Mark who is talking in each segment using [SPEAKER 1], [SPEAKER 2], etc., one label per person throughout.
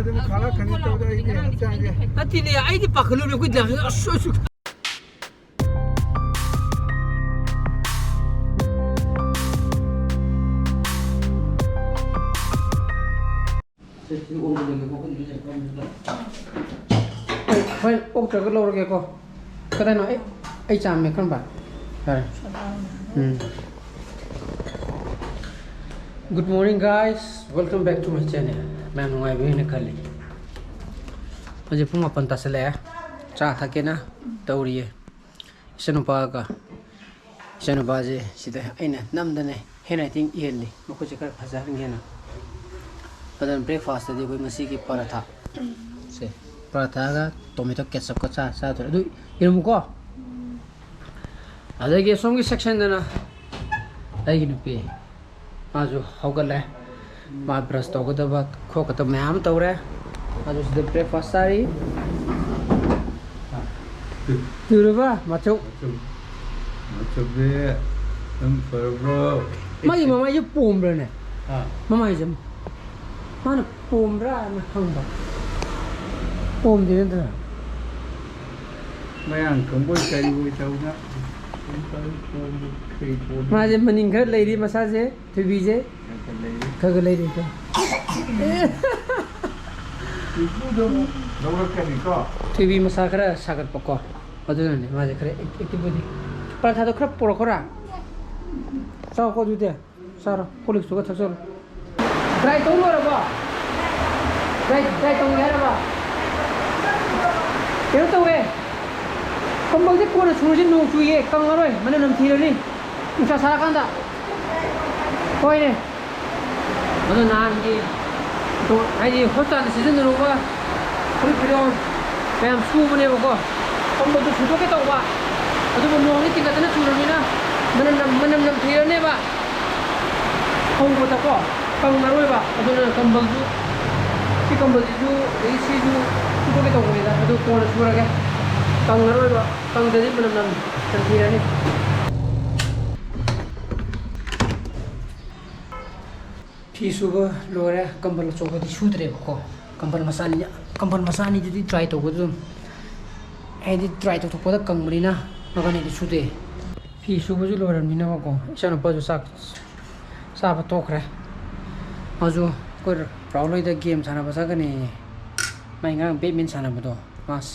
[SPEAKER 1] ꯑꯗꯨꯝ ꯈꯥꯔꯛꯀꯅꯤ ꯇꯧꯗ ꯑꯩꯗꯤ ꯍꯛꯆꯥꯡꯁꯦ
[SPEAKER 2] ꯅꯠꯇꯦꯅꯦ ꯑꯩꯗꯤ ꯄꯥꯈꯠꯂꯨꯅꯦ ꯑꯩꯈꯣꯏ ꯗꯥꯁꯨ ꯑꯁ ꯍꯣꯏ ꯑꯣꯛꯇ꯭ꯔꯒ ꯂꯧꯔꯒꯦꯀꯣ ꯀꯗꯥꯏꯅꯣ ꯑꯩ ꯆꯥꯝꯃꯦ ꯈꯪꯕ ꯌꯥꯔꯦ Good morning guys, welcome back to my channel. मैं नुंगाइबेने खल्ली हजे पुंग 8 तासले चा थकेना तौरिए इसनुपागा इसनुबाजे सिदा अइना नमदने हेनाइटिंग इहेली मखोजे खर फजाहंगेना अदन ब्रेकफास्ट दे कोई मसी की पराठा से पराठा का टोमेटो केचप का चा तो अदु इरमुको अदगे सोम की सेक्शन देना अइगी नुपी आजु हौगले मा ब्रश तौगदबा खोकत मैम तौरे आजु सिदा ब्रेकफास्ट सारी तुरबा मचौ
[SPEAKER 1] मचबे हम फरब्रो
[SPEAKER 2] माई मामा ये पोमब्रने मामा ये माने पोमब्रा न खंबा पोम दिनदा
[SPEAKER 1] मयां कंबोय करी होय तौना
[SPEAKER 2] माजे मनिंग घर लेरी मसाजे थुबीजे खग लेरी का थुबी मसा खरा सागत पको अदुने माजे खरे एक्टिविटी पराठा तो खरा पोरो खरा साव को जुते सारो पुलिस तो थसो ट्राई तो रो रबा ट्राई तो यार बा केउ तो वे कंबल से कोन सुरुजि नो चुये कंगरोय मने नम थिरनि उसा सारा कांदा होइने मने नांगी तो आइदि हॉस्टल सीजन रोबा पुरि फिरोन मैम सुबने बको कंबल तो सुतो के तोबा अदुबो नोंनि तिंगतना सुरनिना मने नम थिरने बा होंगो तको कंगरोय बा अदुना कंबल जु सी कंबल जु ए सी जु सुतो के तोबेदा अदु कोन सुरगे कंगरोय बा कंगदि मनम नम थिरनि फी सुबह लोरे कंबल चोबदि सुद्रे बको कंबल मसानी जुदि ट्राई तोबदुम एदि ट्राई तो तोपदा कंगमरिना मगने दि सुदे फी सुबजु लोरमिना बको इसानो पजु साब तोखरे अजु कोर प्राउलोइदा गेम साना बसागने माइंगा बैडमिंटन साना बदो मास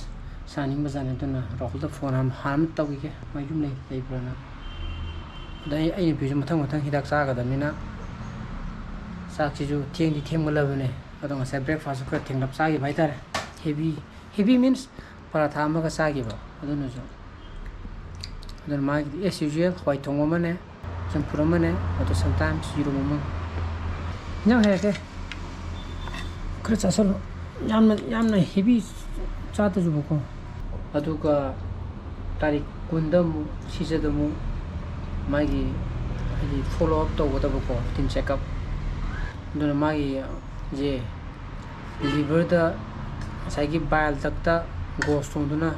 [SPEAKER 2] सानिंग बजाने तुना राहुल दा फोन हम तौगे मायुम लेब्रना दai ai bi मथंग हिदाक सागदमिना साक्षिजु थेंगदि थेंगलबने अदोंग से ब्रेकफास्ट खर थेंगलप सागे भाइतार हेवी मीन्स पराठा अमगा सागेबा अदुनजु अदन मागी एस यूजुअल व्हाइट थोंग मने चंपुर मने अतो समटाइम्स यूरो मम न्यां हेके खर चासलो यामना हेवी चाता जुबको अदुगा तारिख कुंदमु सिजदमु मागी हदि फॉलो अप तौगदबको तिन चेकअप दुना मागी जे लिवर दा साइगी बाइल तकता गोस्टोंदुना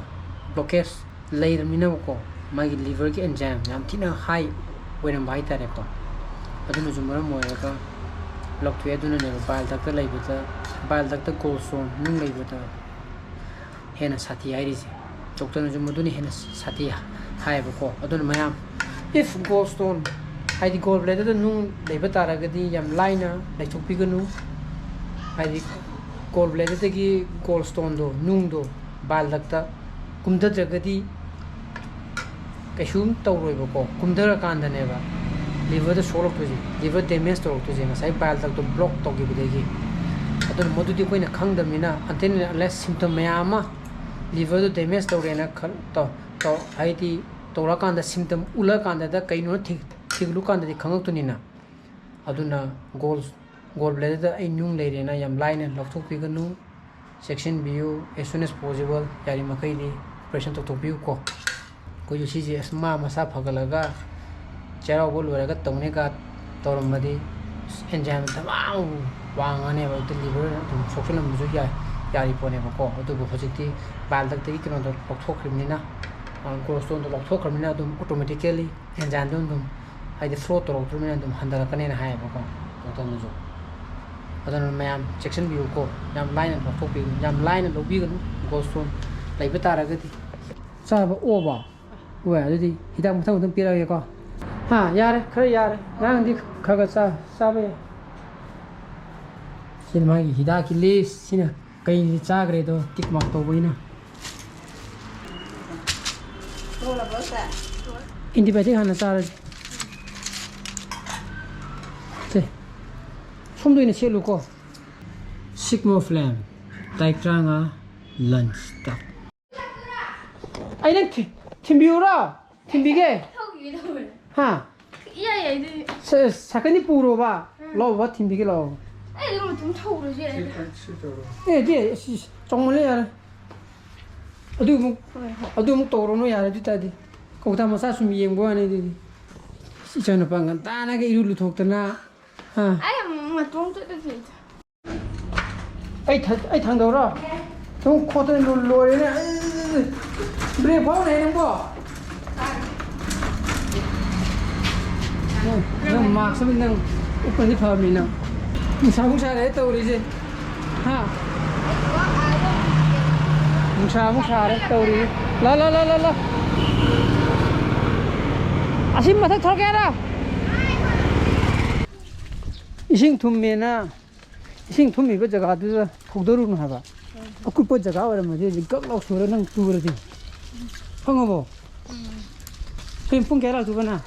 [SPEAKER 2] ब्लॉकेज लेरमिनाको मागी लिवर की एंजाइम याम थिना हाई ओइरम भाई तारेको अदुना जुमरम मोयका लॉकवे दुना ने बाइल तकता लेबता बाइल तकता गोस्टोन नुंग लेबता हेना साथी आइरिसे डॉक्टर ने मदुनी हेना साथी हाइबको अदुना मयाम इफ गोस्टोन हाइदि गोल ब्लेडर नुंग लेबा तारगदि याम लाइना लेथोपिगनु हाइदि गोल ब्लेडर तगी गोल स्टोन दो नुंग दो बाइल तकता कुमदद्रगदि कैसुम तौरोइबको कुमदर कांदनेबा लिवर द सोलक तुजी लिवर डैमेज तौरक तुजी ngasai बाइल तक तो ब्लॉक तौगिबदेगी अदन मदुदि कोइना खंगदमिना अंटेन लेस सिम्पटम मयामा लिवर द डैमेज तौरेना खल तो हाइदि तौरा कांदा सिम्पटम उला कांदा द कैनो थिगलु कांदा दि खंगक्तुनिना अदुना गोल ब्लेडर द ai नुंग लेरेना याम लाइन लौथोपिगनु सेक्शन बियु as soon as possible यारि मखैदि ऑपरेशन तौथोपियु को कोइ सिजे असमा मसा फगलगा चेराव बोल वरगा तौने का तौरमदि एंजाइम तमाम वांगाने बा लिवर तुम सोक्सन मुजु यारि पोने बको अदुबो हजिति बाल तकति किनो द लौथोख्रिमिना गोस्टोन द लौथोख्रिमिना दुम ऑटोमेटिकली एंजाइम दुम हाइदि फ्लो तौरक्तुमिना दुम हंदरकनेना हाय बको तनुजु ꯑꯗꯨꯅ ꯃꯌꯥꯝ ꯆꯦꯛꯁꯤꯟꯕꯤꯌꯨꯀꯣ ꯌꯥꯝ ꯂꯥꯏꯅ ꯂꯧꯊꯣꯛꯄꯤꯌꯨ ꯌꯥꯝ ꯂꯥꯏꯅ ꯂꯧꯕꯤꯒꯅꯨ ꯒꯣꯜꯁꯇꯣꯟ ꯂꯩꯕ ꯇꯥꯔꯒꯗꯤ ꯆꯥꯕ ꯑꯣꯕ ꯍꯣꯏ ꯑꯗꯨꯗꯤ ꯍꯤꯗꯥꯛ ꯃꯊꯪ ꯃꯊꯪ ꯄꯤꯔꯛꯑꯒꯦꯀꯣ ꯌꯥꯔꯦ ꯈꯔ ꯌꯥꯔꯦ ꯉꯔꯥꯡꯗꯤ ꯈꯔ ꯆꯥꯕ ꯌꯥꯏ ꯁꯤꯅ ꯃꯥꯒꯤ ꯍꯤꯗꯥꯛꯀꯤ ꯂꯤꯁ ꯁꯤꯅ ꯀꯩ ꯆꯥꯈ꯭ꯔꯦꯗꯣ ꯇꯤꯛ ꯃꯥꯔꯛ ꯇꯧꯕꯩꯅ ꯑꯦꯟꯇꯤꯕꯥꯏꯑꯣꯇꯤꯛ ꯍꯥꯟꯅ ꯆꯥꯔꯁꯤ ꯁꯦ ꯁꯣꯝꯗ ꯑꯣꯏꯅ ꯁꯦꯠꯂꯨꯀꯣ ꯁꯤꯛꯃꯣꯐ꯭ꯂꯦꯝ ꯇꯥꯔꯤꯛ 35 ꯂꯟꯁꯇ ꯑꯩꯅ ꯊꯤꯟꯕꯤꯌꯨꯔꯣ ꯊꯤꯟꯕꯤꯒꯦ 사건이 뿌려봐. 봐 팀비게 로.
[SPEAKER 3] 이거 좀 쳐오르지.
[SPEAKER 2] 네, 정말 해야. 어디 뭐 떠오르노 야래 뒤따디. 거기다 뭐 사수 미행 뭐 하네 디. 시전에 방간 따나게 이룰로 독더나.
[SPEAKER 3] 아야 뭐 좀 뜨듯이.
[SPEAKER 2] 아이 당더라. 좀 코드 놀로에네. 브레이크 파워 내는 거. nang mak sabi nang upan ni pami nang sabung sa re to ri je mung sa re to ri la asim mathak thor ke ra ising thum me na ising thum mi ba jaga du thogdoru na ba akui po jaga ora ma je gak lok sura nang tu ra ji phangabo pim pung ke ra tu ba na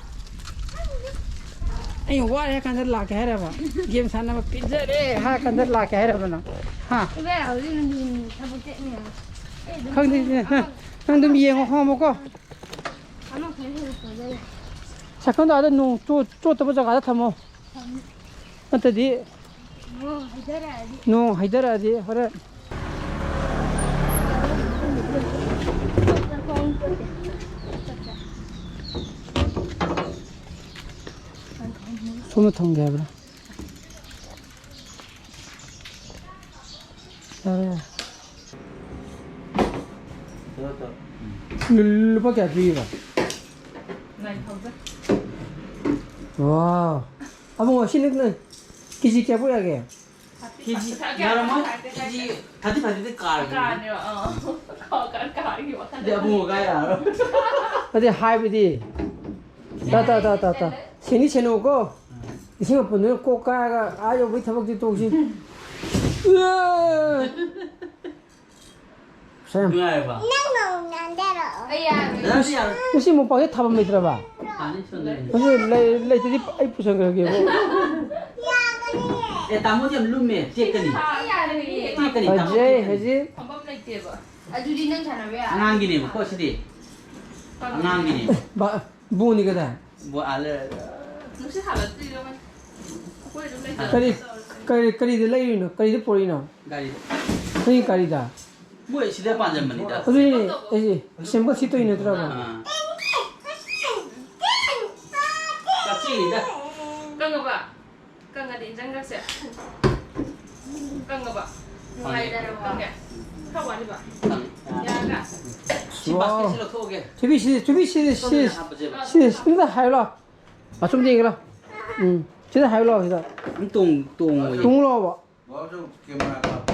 [SPEAKER 2] ai war ya kan la ke ra ba game sana ba pizza re ha kan la ke ra ba na
[SPEAKER 3] 왜 어디는 잡을때냐.
[SPEAKER 2] khang di nang dum ye ngo mo ko
[SPEAKER 3] 아마 그래서 그래.
[SPEAKER 2] sa kan da no to to ba jaga tha mo anta di
[SPEAKER 3] 뭐 하더라지.
[SPEAKER 2] no haidara di hore 손을 통게 해버려. 일밖에 안 주기가. 와, 아봉아 신는 기지 깨보야게.
[SPEAKER 4] 기지 여러분 기지 다시 다시 갈
[SPEAKER 5] Carne, carne,
[SPEAKER 4] 내가 뭐 가야
[SPEAKER 2] 어디 하이브디. 따. 신이 쳐놓고 이승아 분은 꼬까가 아주 우리 타박지 또 오시. 으아. 쌤,
[SPEAKER 4] 누가야 봐
[SPEAKER 3] 아야.
[SPEAKER 4] 나시야
[SPEAKER 2] 혹시 못 봐게 타박 못 들어봐.
[SPEAKER 4] 아니 손에
[SPEAKER 2] 무슨 레이들이 아이 부산 그러게 뭐.
[SPEAKER 4] 에 담모지 룸메 제거니
[SPEAKER 3] 아야 그게.
[SPEAKER 4] 제거니
[SPEAKER 2] 어제 해지.
[SPEAKER 5] Pambam leite ba.
[SPEAKER 3] 아주리는 잖아 왜?
[SPEAKER 4] 안강기니 뭐 코시디 안강기니
[SPEAKER 2] 마 부니거든.
[SPEAKER 4] 뭐 알레
[SPEAKER 5] Não se rala, tu não vai. Coisa do leite.
[SPEAKER 2] 까리들 레이노 까리들 보이노.
[SPEAKER 4] 가리
[SPEAKER 2] 그니 까리다.
[SPEAKER 4] 뭐 시대 반점만이다
[SPEAKER 2] 어디 에지 셈버 시도 있네 들어봐.
[SPEAKER 4] 같이니다
[SPEAKER 5] Căng ba. Căng ở đến răng răng sẽ. Căng ba. Ngay căng kìa. Không ăn đi ba. Ya cả.
[SPEAKER 4] 집바스켓으로 토게
[SPEAKER 2] 주비시 진짜 하이로. 좀 되게라. 진짜 하이로 그다.
[SPEAKER 4] 똥
[SPEAKER 2] 동로 봐.
[SPEAKER 1] 뭐좀 깨만 카피.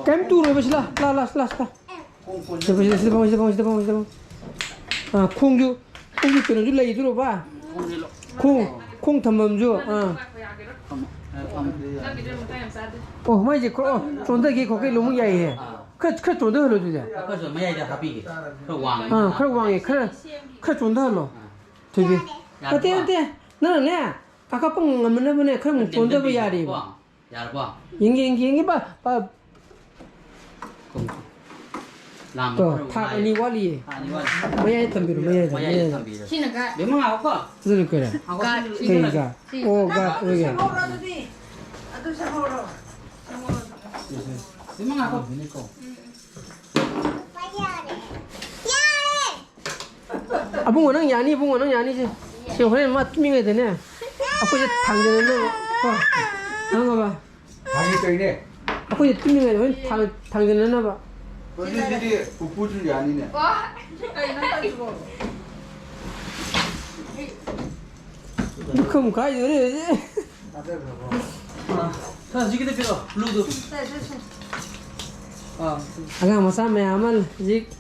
[SPEAKER 2] kem tu rồi bớt la.
[SPEAKER 1] 콩콩.
[SPEAKER 2] Siapa. 콩주 cái nó lấy tu rồi ba. 콩 thầm ju.
[SPEAKER 5] Lagi dia makan yang satu.
[SPEAKER 2] Oh, mai je ko chonda ki ko ke lu mung yai he. Kha chonda lo ju ja.
[SPEAKER 4] 그래서 뭐야 하비게 그왕
[SPEAKER 2] kha wang ye kha chonda lo. Tobi. Ate. Na ne. Aka pang ngamna bane kha mung chonda ba ya ri.
[SPEAKER 4] 야봐
[SPEAKER 2] Ying ba.
[SPEAKER 4] 람
[SPEAKER 2] To tha ani wali.
[SPEAKER 4] 아니 와
[SPEAKER 2] Mai tambiru mai.
[SPEAKER 3] 신나가.
[SPEAKER 4] 몇명 하고
[SPEAKER 2] Zul kare. Kega. O ga o ge.
[SPEAKER 4] 몇명 하고
[SPEAKER 2] Abung orang yani je. Siapa mat mingai dene. Aku je tangjalan lo. Nang ba.
[SPEAKER 1] 방이 또 있네.
[SPEAKER 2] Aku je mingai lo tangjalan na ba.
[SPEAKER 1] 어디들이 부부줄이 아니네.
[SPEAKER 3] 와.
[SPEAKER 2] Bukan kai je.
[SPEAKER 1] 다들 그거.
[SPEAKER 4] 자 지금 대표 블루도 아
[SPEAKER 2] agang masa mayaman zik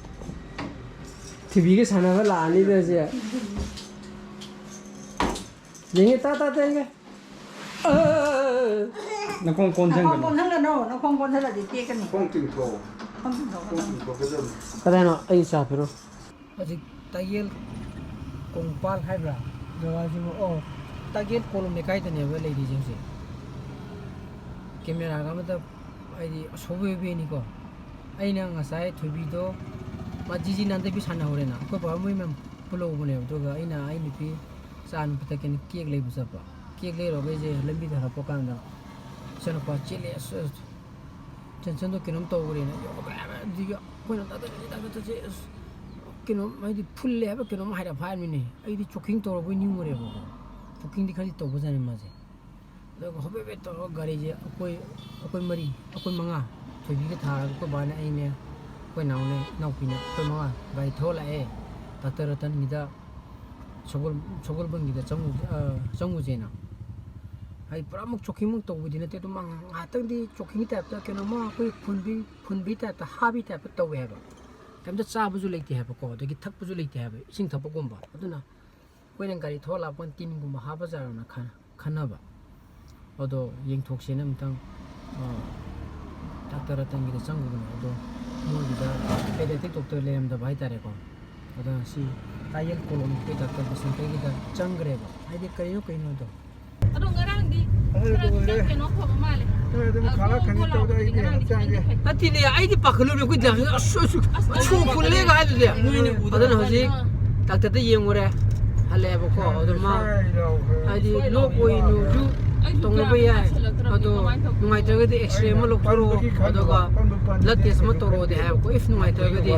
[SPEAKER 2] tibi ke sana ba la ni de je yenge ta ge
[SPEAKER 4] nó con chân
[SPEAKER 6] con thằng là nó không con thằng là gì kia cái này
[SPEAKER 1] 꽁 띵고.
[SPEAKER 6] không thằng đó
[SPEAKER 1] 꽁 띵고. 그래서
[SPEAKER 2] kada no ai sa pero azik tayel kong pal hai bra jawa ji mo o tagel kolom ne kai tane ba le di jingse camera ga matlab ai di sobe be ni ko ai na ngasai thubi do ma ji nan de bi sana hore na ko ba moi mem pulo bone to ga ai na ai ni pi san pata ken kek le bu sa pa kek le ro be je lambi da po kan da sana pa chile so tension do kenom to hore na yo ba di ga ko na ta ta je kenom mai di full le ba kenom hai da phai mi ni ai di choking to ro bo ni mo re bo choking di khali to bo jane ma je do hobe be to gari je akoi mari akoi manga thubi ke tha ko ba na ai ne koi naw ne naw pi ne koi manga bai thola e tatar tan ni da chogol bang ni da chamu je na ai pramuk choking muk to bu di ne te to mang atang di choking ta ta kenom ma koi phun bi ta ta ha bi ta to we ba tam da cha bu ju leite ha ba ko de ki thak bu ju leite ha ba sing thap ko ba aduna koi ne gari thola pon tin gu ma ha ba jar na khana ba odo yeng thok se nam tang doctor tan gi chang gu na odo mo gi da pediatric doctor le am da bai tare ko odo si tayel kolom pe doctor bi sen gi da chang gre ba ai de kai no do
[SPEAKER 5] Ano ngarang di. Ngarang keno ko male.
[SPEAKER 1] 좀 가라 가니 또 이게 짱게.
[SPEAKER 2] ati ne ai di pakhlu me ku da chu phul le ga de odo na hoji doctor de yeng ore hale ba ko odo ma ai di lo koi no ju tong ba ya odo ngai ta ga di x-ray ma lo pro odo ga blood test ma to ro de ha ko if ngai ta ga di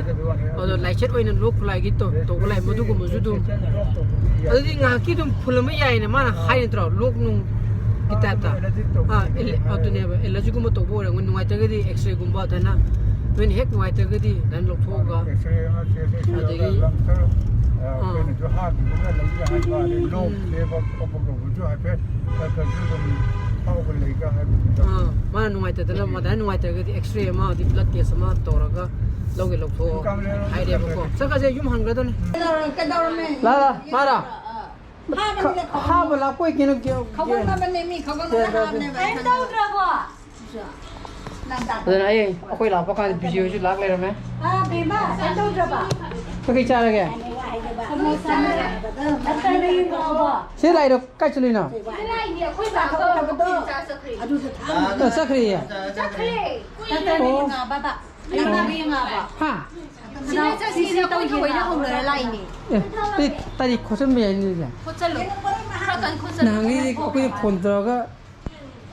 [SPEAKER 2] odo lai chet oina lo khulai gi to ko lai modu ko moju du odo di nga ki dum phul ma ya ina ma hai ni tro lok nung kita ta odo ne ba elogy ko ma to bo ra ngai ta ga di x-ray gum ba ta na when hek ngai ta ga di dan lo tho ga mana nungai ta dala ma dan nungai ta ga di x-ray ma di blood test ma to ra ga lo ge lo tho hai de ba ko sa ka je yum hang ga don
[SPEAKER 6] cái đâu này
[SPEAKER 2] la la mara ha ba la koi kino
[SPEAKER 6] không có bên này mi không có cái ham này vậy em đâu rồi bo
[SPEAKER 2] dan ai koi la pa ka bi ji ju lag le ra me
[SPEAKER 6] bị mà em đâu rồi bo
[SPEAKER 2] ka ki cha ra ge
[SPEAKER 6] không có sao em tay đi rồi bo
[SPEAKER 2] se lai do kai chuli na
[SPEAKER 3] Cái này thì khôi bảo cơ. Cha sơ khỉ.
[SPEAKER 6] aduh tu tham
[SPEAKER 2] sa khri ya
[SPEAKER 3] Cha khỉ.
[SPEAKER 6] em tay đi ngà ba ba em tay đi ngà ba
[SPEAKER 2] ha
[SPEAKER 3] Xin cha xin đâu khôi nó không được lại nè.
[SPEAKER 2] ti ta di khosan me ni ya
[SPEAKER 3] Khôi chân luôn. Ra cần khôi chân.
[SPEAKER 2] na ngi ko phone to ga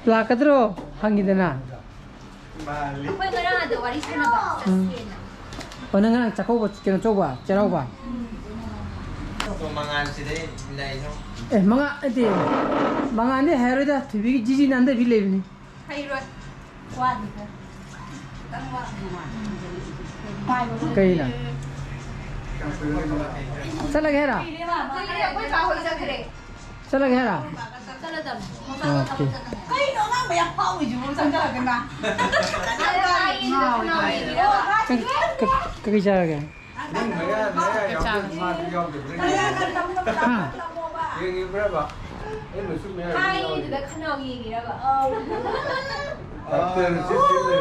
[SPEAKER 2] la ka dro hangi de na
[SPEAKER 3] Khôi người ra được wari sana ba.
[SPEAKER 2] ona nga chakau ba kino cho ba charau ba
[SPEAKER 7] mangan sini nilai so
[SPEAKER 2] manga ne hero da thibi jiji nan da bi le ni
[SPEAKER 3] Hay rồi.
[SPEAKER 6] qua đi tăng qua
[SPEAKER 2] kai na chala gera
[SPEAKER 3] Cái này khôi bảo hồi ra khỉ.
[SPEAKER 2] chala gera
[SPEAKER 3] Cha là đầm.
[SPEAKER 2] okay
[SPEAKER 6] cái đó nó mẹ phong thì chúng sao cho cái mà
[SPEAKER 2] cái cha ga
[SPEAKER 1] 내가 옆에 그래.
[SPEAKER 2] ha
[SPEAKER 1] 여기 그래 봐. 얘는 숨이
[SPEAKER 3] Hai thì bé khăn nào gì đó bà.
[SPEAKER 1] 앞에는 시스템을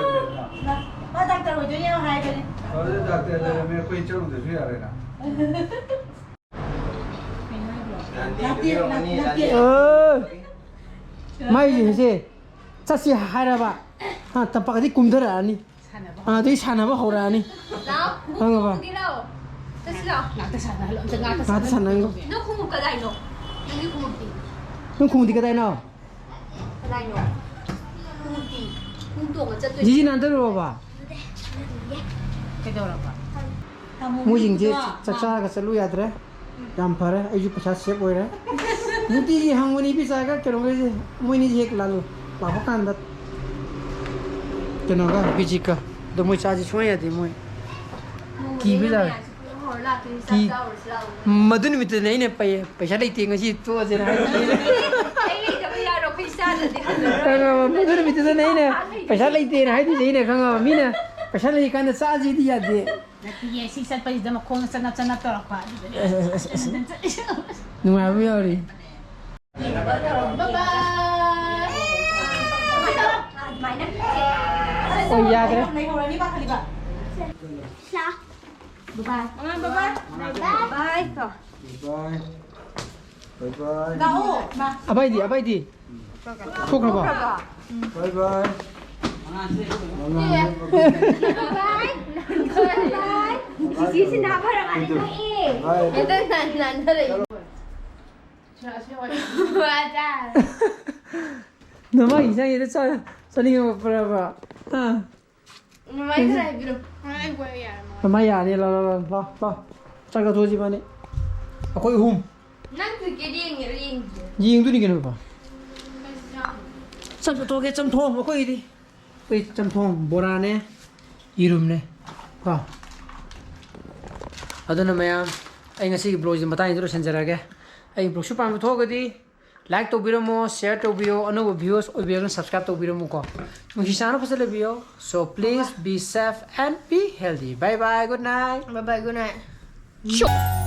[SPEAKER 6] ba tăng từ cho nhau hai bên
[SPEAKER 1] 어디 앞에는 왜 거기 저런 데 줘야 되나?
[SPEAKER 7] nanti video ini nanti
[SPEAKER 2] mai ji se cha si hara ba ha ta pa di kum dara ni di sana ba hora ni
[SPEAKER 3] Nào.
[SPEAKER 2] Vâng, vâng.
[SPEAKER 3] Không đi đâu. Ta xin nào.
[SPEAKER 2] ta sana ngo
[SPEAKER 3] Nó không một cái này đâu. Nó đi không một tí.
[SPEAKER 2] nung khum di ka dai na
[SPEAKER 3] Cái này đâu. Không một tí. Không tuồng ở chân tôi.
[SPEAKER 2] jiji nan da ro ba
[SPEAKER 6] cái đâu là
[SPEAKER 2] mu jing je cha ga salu ya dre jam phare ai ju pacha se boi re muti ji hangwani bi sa ga kero ge mu ni je lalu la ba kan da keno ga bi ji ka do mu cha ji chwa ya de mu Kỳ bây giờ. Kỳ. Mà tôi nói này này phải trả lại tiền cái gì tôi sẽ nói.
[SPEAKER 3] Ấy thì bây giờ rồi pizza
[SPEAKER 2] khang ma du mi tu nei ne paisa lai te na hai di nei ne khang ma mi na paisa lai kan cha ji di ya de
[SPEAKER 6] Nati si sa país da makong sa na tora kwa.
[SPEAKER 2] nu ma mi yo ri oh ya ke
[SPEAKER 3] Bye.
[SPEAKER 1] Bye. Bye bye.
[SPEAKER 2] abai di thok na ba
[SPEAKER 1] Bye bye.
[SPEAKER 3] Sisi na parang ano to eh.
[SPEAKER 1] Bye.
[SPEAKER 3] Ito nandare. Wala.
[SPEAKER 2] no ma isang ito sa lingo para ba ha
[SPEAKER 3] May try biro.
[SPEAKER 2] ma ya ni la cha ga to ji ba ni akoi hum
[SPEAKER 3] Nang kikiding ring.
[SPEAKER 2] ying tu ni ke ba sam to ke cham thong akoi di koi cham thong bora ne irum ne ha aduna mayam ai ngasi blog ji mata intro senjara ge ai blog su pam tho ga di like to biramo share to bio anu views or bio subscribe to biramo ko muhisana fasale bio so please be safe and be healthy bye bye good night
[SPEAKER 3] Bye bye, good night.
[SPEAKER 2] Sure.